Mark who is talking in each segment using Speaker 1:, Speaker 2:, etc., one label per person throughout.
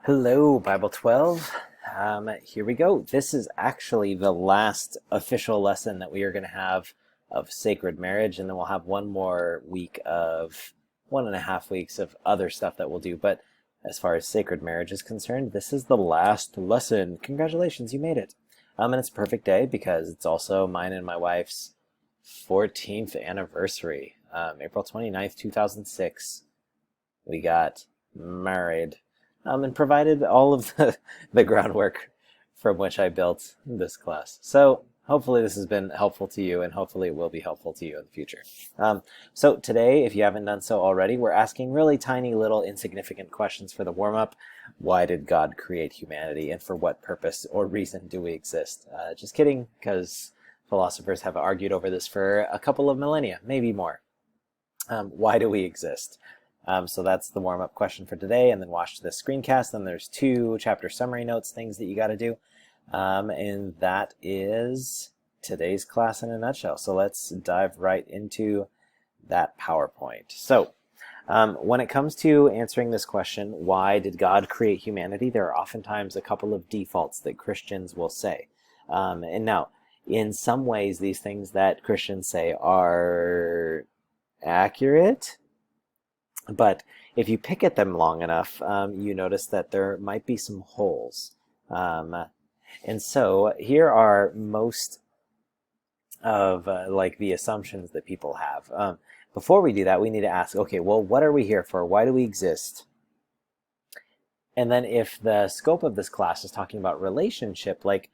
Speaker 1: Hello, Bible 12. Here we go. This is actually the last official lesson that we are going to have of sacred marriage, and then we'll have one more week of 1.5 weeks of other stuff that we'll do. But as far as sacred marriage is concerned, this is the last lesson. Congratulations, you made it. And it's a perfect day because it's also mine and my wife's 14th anniversary. April 29th, 2006. We got married. And provided all of the groundwork from which I built this class. So hopefully this has been helpful to you, and hopefully it will be helpful to you in the future. So today, if you haven't done so already, we're asking really tiny little insignificant questions for the warm-up. Why did God create humanity, and for what purpose or reason do we exist? Just kidding, because philosophers have argued over this for a couple of millennia, maybe more. Why do we exist? So that's the warm-up question for today, and then watch the screencast. Then there's 2 chapter summary notes, things that you got to do. And that is today's class in a nutshell. So let's dive right into that PowerPoint. So when it comes to answering this question, why did God create humanity, there are oftentimes a couple of defaults that Christians will say. And now, in some ways, these things that Christians say are accurate. But if you pick at them long enough, you notice that there might be some holes. And so here are most of like the assumptions that people have. Before we do that, we need to ask, okay, well, what are we here for? Why do we exist? And then if the scope of this class is talking about relationship, like,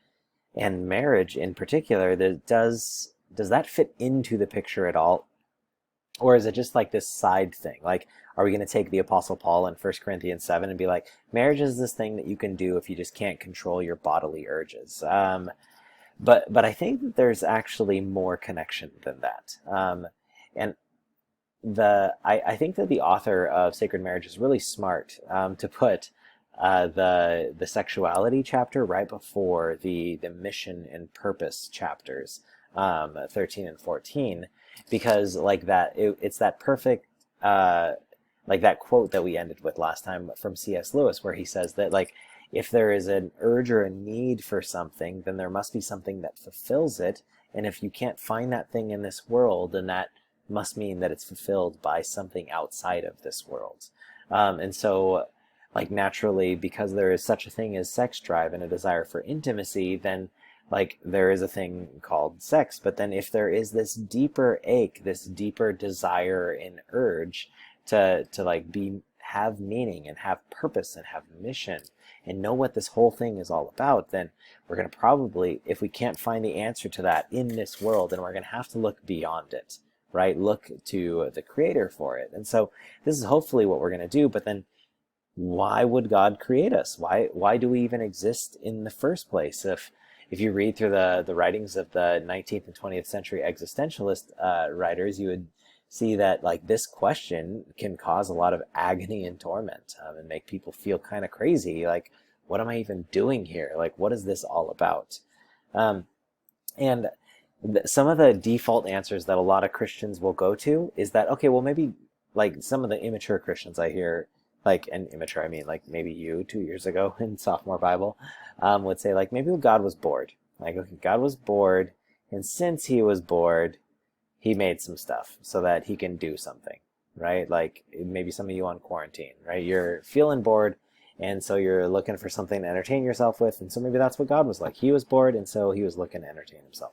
Speaker 1: and marriage in particular, does that fit into the picture at all? Or is it just like this side thing? Like, are we going to take the Apostle Paul in 1 Corinthians 7 and be like, marriage is this thing that you can do if you just can't control your bodily urges? But I think that there's actually more connection than that. And I think that the author of Sacred Marriage is really smart to put the sexuality chapter right before the mission and purpose chapters, 13 and 14. Because like that, it's that perfect, like that quote that we ended with last time from C.S. Lewis, where he says that, like, if there is an urge or a need for something, then there must be something that fulfills it. And if you can't find that thing in this world, then that must mean that it's fulfilled by something outside of this world. And so, like, naturally, because there is such a thing as sex drive and a desire for intimacy, then like there is a thing called sex. But then if there is this deeper ache, this deeper desire and urge to like have meaning and have purpose and have mission and know what this whole thing is all about, then we're going to probably, if we can't find the answer to that in this world, then we're going to have to look beyond it, right? Look to the Creator for it. And so this is hopefully what we're going to do. But then why would God create us? Why do we even exist in the first place? If you read through the writings of the 19th and 20th century existentialist writers, you would see that like this question can cause a lot of agony and torment and make people feel kind of crazy. Like, what am I even doing here? Like, what is this all about? And some of the default answers that a lot of Christians will go to is that, okay, well, maybe like some of the immature Christians I hear, like, and immature, I mean, like maybe you 2 years ago in sophomore Bible, would say like, maybe God was bored. Like, okay, God was bored, and since he was bored, he made some stuff so that he can do something, right? Like maybe some of you on quarantine, right? You're feeling bored, and so you're looking for something to entertain yourself with, and so maybe that's what God was like. He was bored, and so he was looking to entertain himself.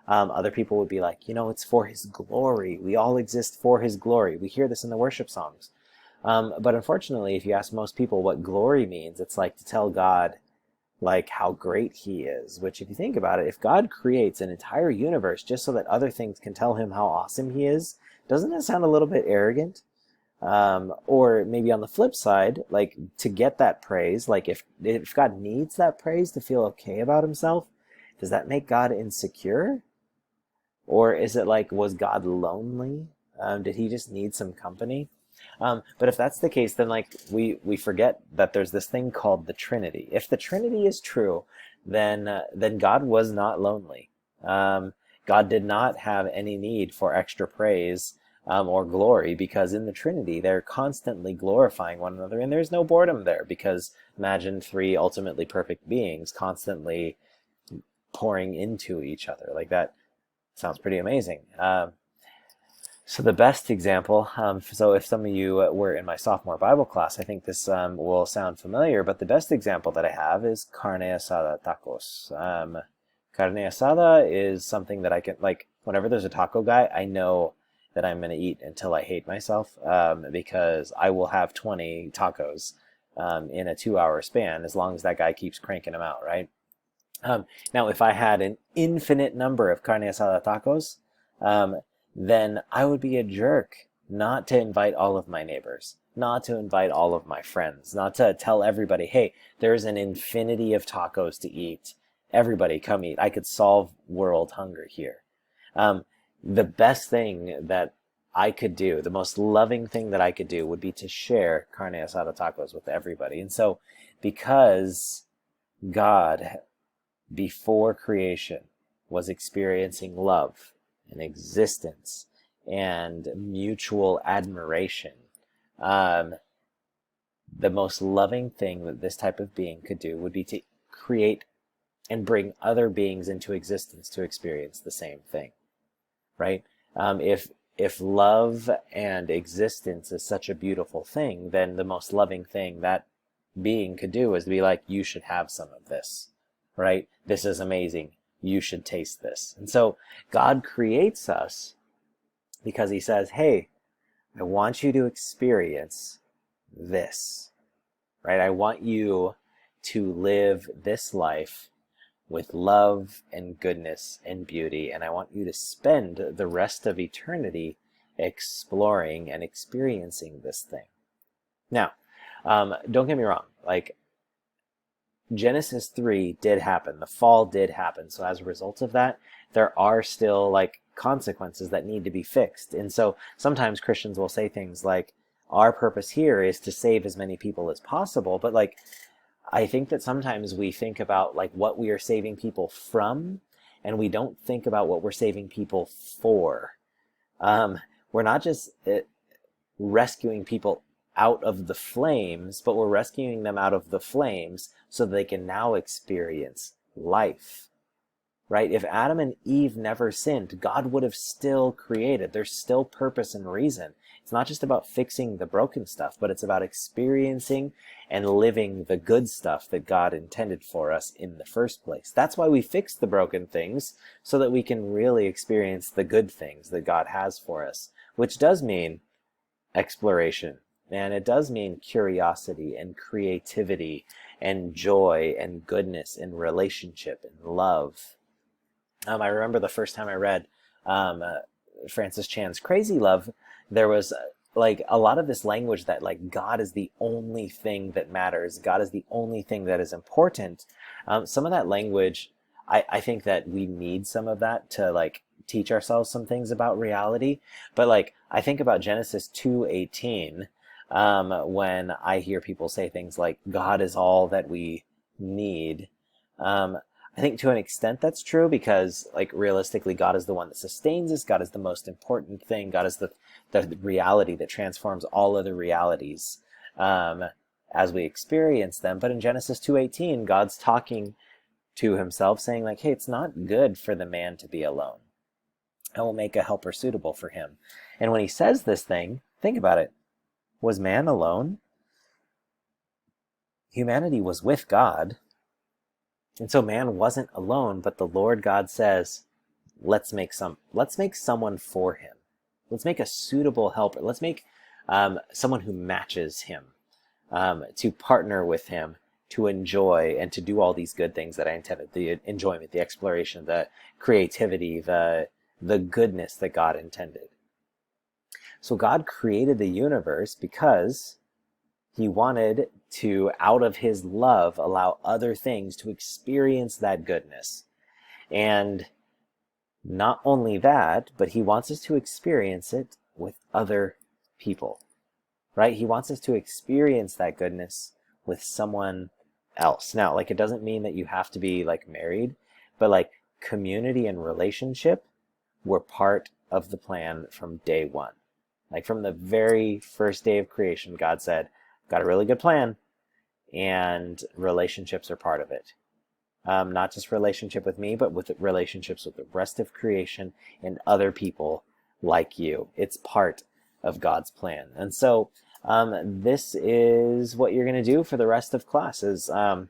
Speaker 1: Other people would be like, it's for his glory. We all exist for his glory. We hear this in the worship songs. But unfortunately, if you ask most people what glory means, it's like to tell God like how great he is, which if you think about it, if God creates an entire universe just so that other things can tell him how awesome he is, doesn't that sound a little bit arrogant? Or maybe on the flip side, like to get that praise, like if God needs that praise to feel okay about himself, does that make God insecure? Or is it like, was God lonely? Did he just need some company? But if that's the case, then like we forget that there's this thing called the Trinity. If the Trinity is true, then God was not lonely. God did not have any need for extra praise or glory, because in the Trinity they're constantly glorifying one another, and there's no boredom there, because imagine three ultimately perfect beings constantly pouring into each other. Like, that sounds pretty amazing. So the best example, so if some of you were in my sophomore Bible class, I think this will sound familiar, but the best example that I have is carne asada tacos. Carne asada is something that I can, like, whenever there's a taco guy, I know that I'm going to eat until I hate myself, because I will have 20 tacos in a 2-hour span, as long as that guy keeps cranking them out, right? Now, if I had an infinite number of carne asada tacos, then I would be a jerk not to invite all of my neighbors, not to invite all of my friends, not to tell everybody, hey, there's an infinity of tacos to eat. Everybody come eat. I could solve world hunger here. The best thing that I could do, the most loving thing that I could do, would be to share carne asada tacos with everybody. And so, because God, before creation, was experiencing love and existence and mutual admiration, the most loving thing that this type of being could do would be to create and bring other beings into existence to experience the same thing, right? If love and existence is such a beautiful thing, then the most loving thing that being could do is to be like, you should have some of this, right? This is amazing. You should taste this. And so God creates us because he says, hey, I want you to experience this, right? I want you to live this life with love and goodness and beauty, and I want you to spend the rest of eternity exploring and experiencing this thing. Now, don't get me wrong, like, Genesis 3 did happen. The fall did happen. So as a result of that, there are still, like, consequences that need to be fixed. And so sometimes Christians will say things like, our purpose here is to save as many people as possible. But, like, I think that sometimes we think about, like, what we are saving people from, and we don't think about what we're saving people for. We're not just rescuing people out of the flames, but we're rescuing them out of the flames so they can now experience life, right? If Adam and Eve never sinned, God would have still created. There's still purpose and reason. It's not just about fixing the broken stuff, but it's about experiencing and living the good stuff that God intended for us in the first place. That's why we fix the broken things, so that we can really experience the good things that God has for us, which does mean exploration. And it does mean curiosity and creativity and joy and goodness and relationship and love. I remember the first time I read Francis Chan's Crazy Love, there was like a lot of this language that, like, God is the only thing that matters. God is the only thing that is important. Some of that language, I think that we need some of that to, like, teach ourselves some things about reality. But, like, I think about Genesis 2:18, when I hear people say things like, God is all that we need. I think to an extent that's true, because, like, realistically, God is the one that sustains us. God is the most important thing. God is the reality that transforms all other realities as we experience them. But in Genesis 2:18, God's talking to himself, saying, like, hey, it's not good for the man to be alone. I will make a helper suitable for him. And when he says this thing, think about it. Was man alone? Humanity was with God. And so man wasn't alone, but the Lord God says, let's make someone for him. Let's make a suitable helper. Let's make someone who matches him, to partner with him, to enjoy and to do all these good things that I intended, the enjoyment, the exploration, the creativity, the goodness that God intended. So God created the universe because he wanted to, out of his love, allow other things to experience that goodness. And not only that, but he wants us to experience it with other people, right? He wants us to experience that goodness with someone else. Now, like, it doesn't mean that you have to be, like, married, but, like, community and relationship were part of the plan from day one. Like from the very first day of creation, God said, got a really good plan, and relationships are part of it. Not just relationship with me, but with relationships with the rest of creation and other people like you. It's part of God's plan. And so this is what you're going to do for the rest of classes. Well,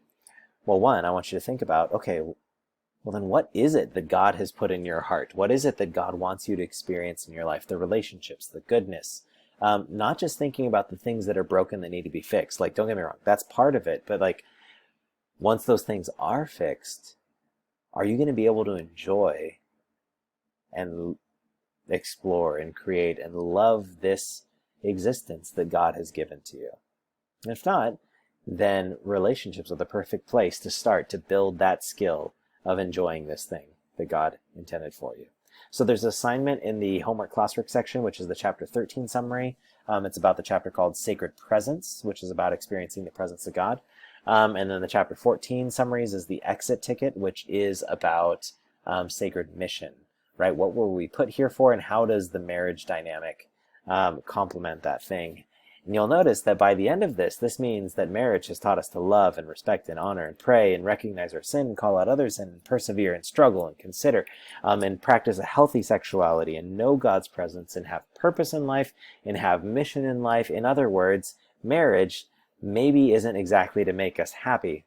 Speaker 1: one, I want you to think about, okay, well then what is it that God has put in your heart? What is it that God wants you to experience in your life? The relationships, the goodness. Not just thinking about the things that are broken that need to be fixed. Like, don't get me wrong, that's part of it. But like, once those things are fixed, are you going to be able to enjoy and explore and create and love this existence that God has given to you? And if not, then relationships are the perfect place to start to build that skill of enjoying this thing that God intended for you. So there's an assignment in the homework classwork section, which is the chapter 13 summary. It's about the chapter called Sacred Presence, which is about experiencing the presence of God. And then the chapter 14 summaries is the exit ticket, which is about sacred mission, right? What were we put here for, and how does the marriage dynamic complement that thing? And you'll notice that by the end of this means that marriage has taught us to love and respect and honor and pray and recognize our sin and call out others and persevere and struggle and consider and practice a healthy sexuality and know God's presence and have purpose in life and have mission in life. In other words, marriage maybe isn't exactly to make us happy,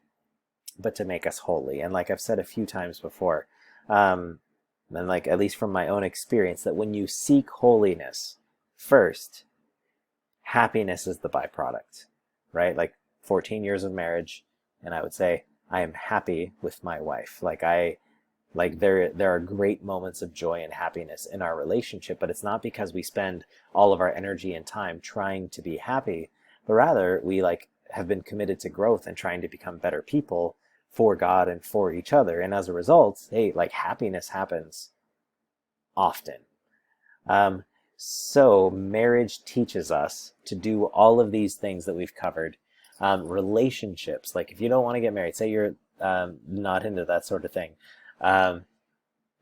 Speaker 1: but to make us holy. And like I've said a few times before, and like at least from my own experience, that when you seek holiness first, happiness is the byproduct, right? Like 14 years of marriage, and I would say I am happy with my wife. There are great moments of joy and happiness in our relationship, but it's not because we spend all of our energy and time trying to be happy, but rather we have been committed to growth and trying to become better people for God and for each other. And as a result, happiness happens often. So marriage teaches us to do all of these things that we've covered. Relationships, like if you don't want to get married, say you're not into that sort of thing, then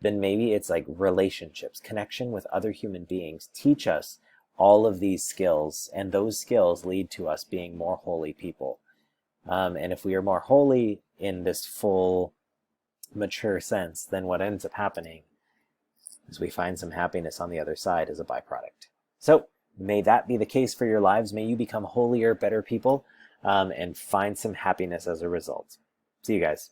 Speaker 1: maybe it's like relationships, connection with other human beings. Teach us all of these skills, and those skills lead to us being more holy people. And if we are more holy in this full, mature sense, then what ends up happening is we find some happiness on the other side as a byproduct. So may that be the case for your lives. May you become holier, better people, and find some happiness as a result. See you guys.